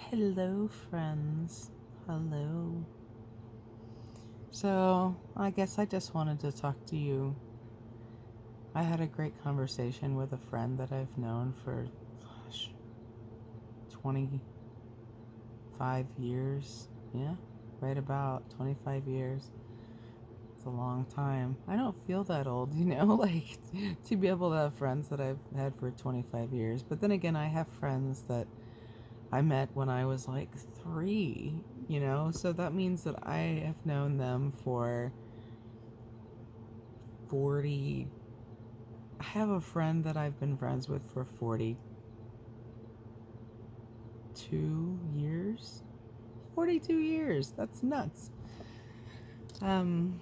Hello, friends. Hello. So, I guess I just wanted to talk to you. I had a great conversation with a friend that I've known for, 25 years. Yeah, right about 25 years. It's a long time. I don't feel that old, like to be able to have friends that I've had for 25 years. But then again, I have friends that I met when I was like 3, so that means that I have known them for 40. I have a friend that I've been friends with for 42 years. 42 years. That's nuts. Um,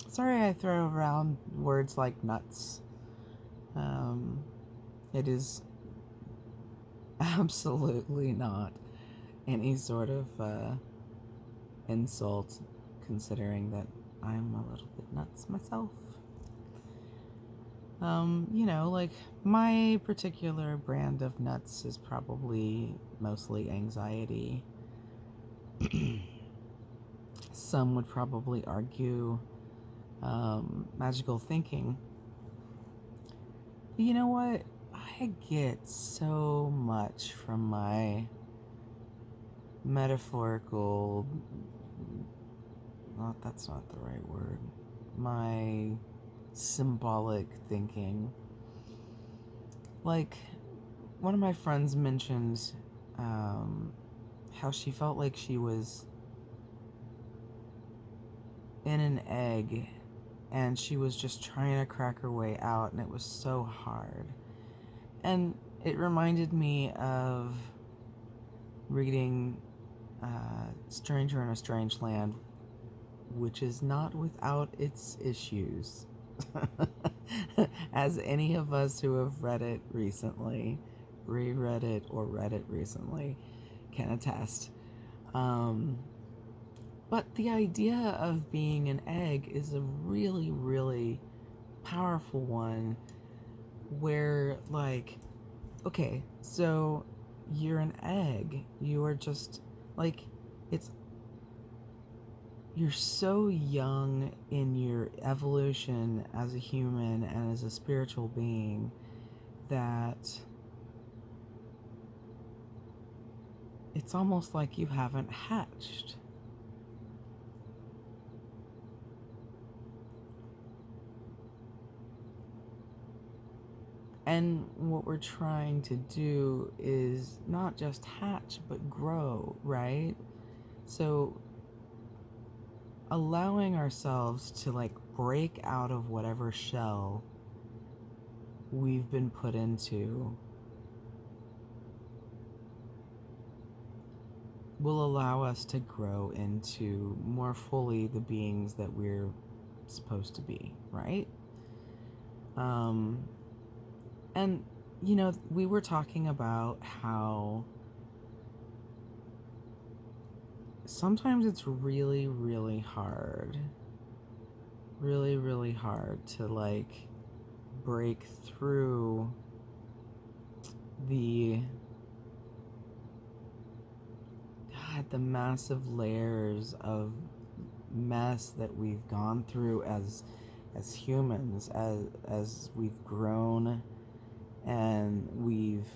Sorry I throw around words like nuts. It is absolutely not any sort of insult, considering that I'm a little bit nuts myself. Like my particular brand of nuts is probably mostly anxiety. Some would probably argue magical thinking. But you know what? I get so much from my metaphorical, that's not the right word, my symbolic thinking. Like, one of my friends mentioned how she felt like she was in an egg and she was just trying to crack her way out, and it was so hard. And it reminded me of reading Stranger in a Strange Land, which is not without its issues. As any of us who have read it recently, reread it, or read it recently can attest. But the idea of being an egg is a really, really powerful one where, like, okay, so you're an egg. You are just, like, you're so young in your evolution as a human and as a spiritual being that it's almost like you haven't hatched. And what we're trying to do is not just hatch, but grow, right? So allowing ourselves to, like, break out of whatever shell we've been put into will allow us to grow into more fully the beings that we're supposed to be, right? And we were talking about how sometimes it's really, really hard, really, really hard to, like, break through the massive layers of mess that we've gone through as humans, as we've grown and we've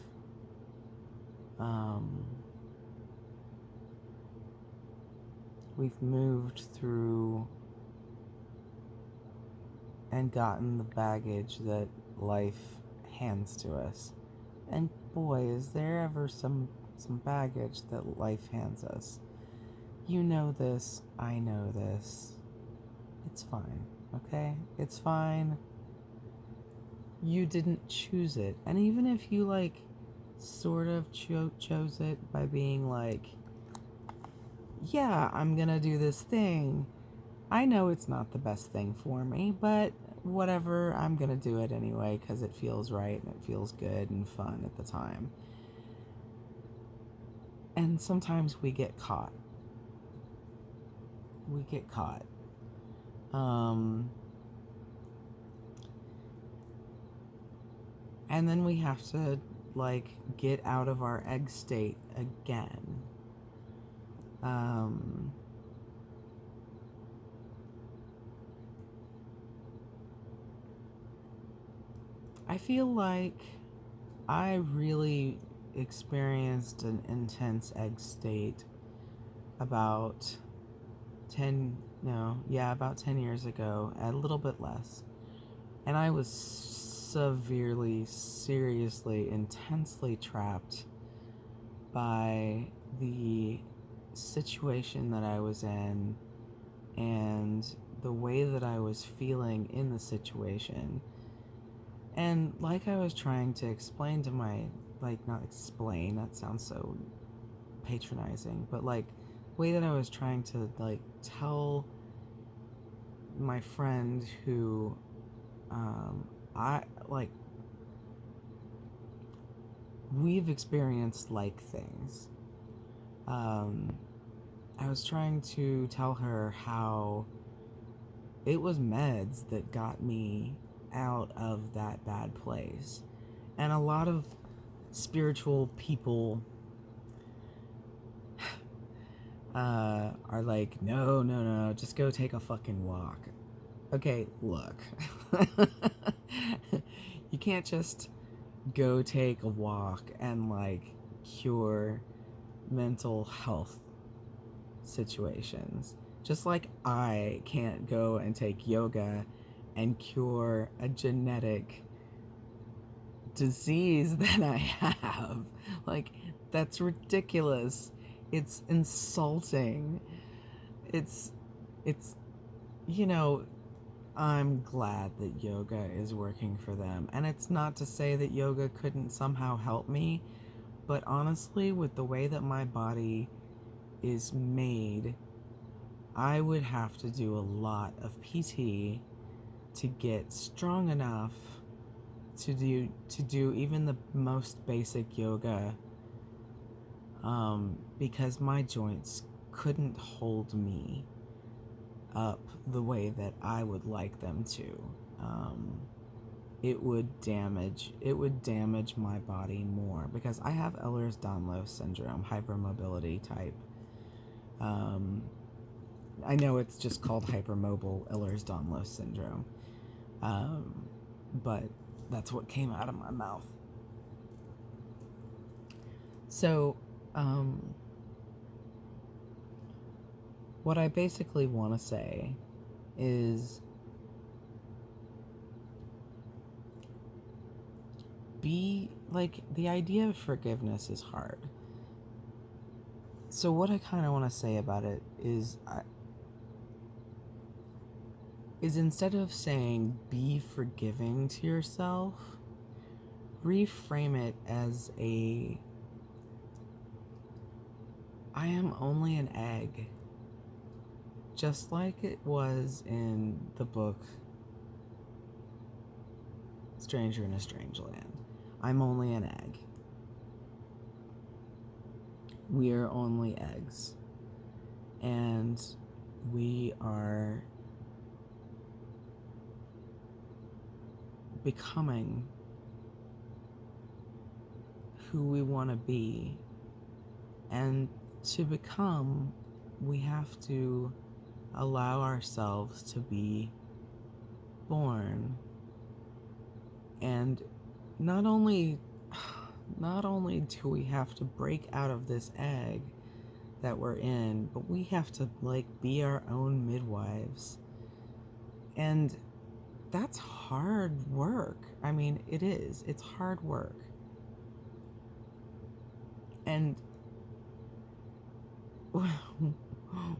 moved through and gotten the baggage that life hands to us. And boy, is there ever some baggage that life hands us. You know this, I know this. It's fine, okay? It's fine. You didn't choose it. And even if you, like, sort of chose it by being like, yeah, I'm gonna do this thing. I know it's not the best thing for me, but whatever, I'm gonna do it anyway because it feels right and it feels good and fun at the time. And sometimes we get caught. And then we have to like get out of our egg state again. I feel like I really experienced an intense egg state about 10, no, yeah, about 10 years ago, a little bit less. And I was severely, seriously, intensely trapped by the situation that I was in and the way that I was feeling in the situation. And like I was trying to explain to my, like, not explain, that sounds so patronizing, but like, way that I was trying to, like, tell my friend who, I, like, we've experienced like things. I was trying to tell her how it was meds that got me out of that bad place. And a lot of spiritual people are like, no, no, no, just go take a fucking walk. Okay, look. You can't just go take a walk and, like, cure mental health situations. Just like I can't go and take yoga and cure a genetic disease that I have. Like, that's ridiculous. It's insulting. It's, you know, I'm glad that yoga is working for them. And it's not to say that yoga couldn't somehow help me, but honestly, with the way that my body is made, I would have to do a lot of PT to get strong enough to do even the most basic yoga, because my joints couldn't hold me up the way that I would like them to. It would damage my body more because I have Ehlers-Danlos syndrome, hypermobility type. I know it's just called hypermobile Ehlers-Danlos syndrome, but that's what came out of my mouth. So, what I basically want to say is the idea of forgiveness is hard. So what I kind of want to say about it is instead of saying be forgiving to yourself, reframe it as I am only an egg. Just like it was in the book Stranger in a Strange Land. I'm only an egg. We are only eggs. And we are becoming who we want to be. And to become, we have to allow ourselves to be born. And not only do we have to break out of this egg that we're in, but we have to, like, be our own midwives. And that's hard work. I mean, it is. It's hard work. And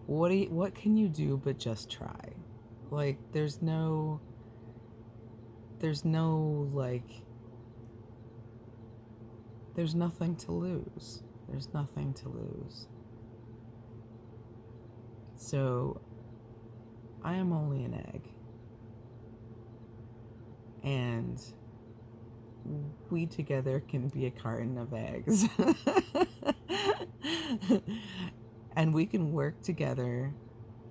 what can you do but just try? Like, there's no like, there's nothing to lose. There's nothing to lose. So, I am only an egg. And we together can be a carton of eggs. And we can work together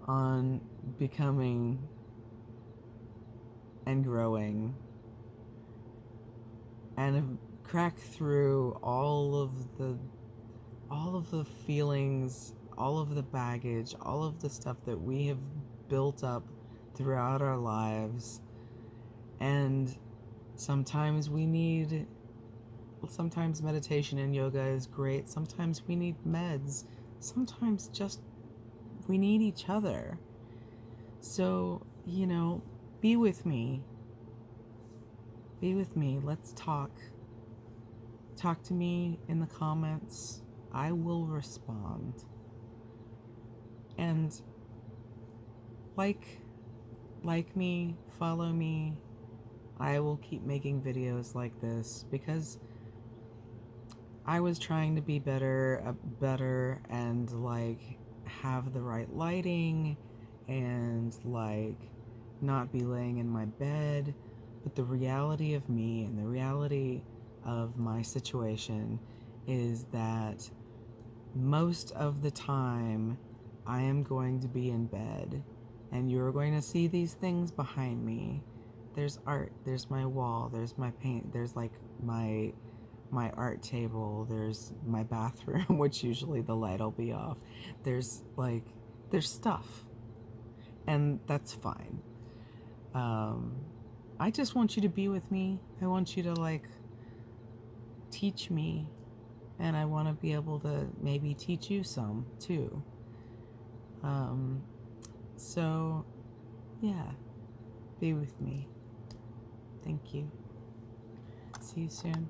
on becoming and growing and crack through all of the feelings, all of the baggage, all of the stuff that we have built up throughout our lives. And sometimes sometimes meditation and yoga is great. Sometimes we need meds. Sometimes just we need each other. So, be with me. Be with me. Let's talk. Talk to me in the comments. I will respond. And like me, follow me. I will keep making videos like this because I was trying to be better and have the right lighting and not be laying in my bed. But the reality of me and the reality of my situation is that most of the time I am going to be in bed, and you're going to see these things behind me. There's art, there's my wall, there's my paint, there's my art table, there's my bathroom, which usually the light will be off. There's stuff, and that's fine. I just want you to be with me. I want you to teach me, and I want to be able to maybe teach you some too. So yeah, be with me. Thank you. See you soon.